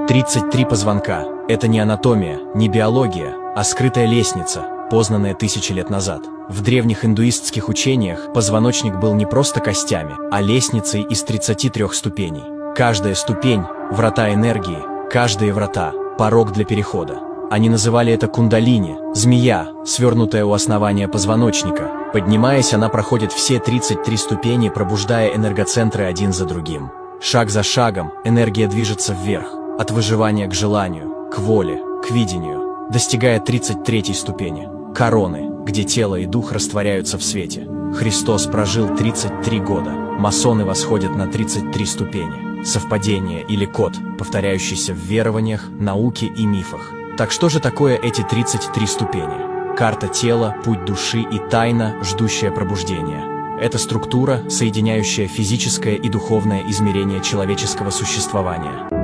33 позвонка – это не анатомия, не биология, а скрытая лестница, познанная тысячи лет назад. В древних индуистских учениях позвоночник был не просто костями, а лестницей из 33 ступеней. Каждая ступень – врата энергии, каждые врата – порог для перехода. Они называли это кундалини, змея, свернутая у основания позвоночника. Поднимаясь, она проходит все 33 ступени, пробуждая энергоцентры один за другим. Шаг за шагом энергия движется вверх, от выживания к желанию, к воле, к видению, достигая 33-й ступени – короны, где тело и дух растворяются в свете. Христос прожил 33 года, масоны восходят на 33 ступени. Совпадение или код, повторяющийся в верованиях, науке и мифах. Так что же такое эти 33 ступени? Карта тела, путь души и тайна, ждущая пробуждения. Это структура, соединяющая физическое и духовное измерение человеческого существования.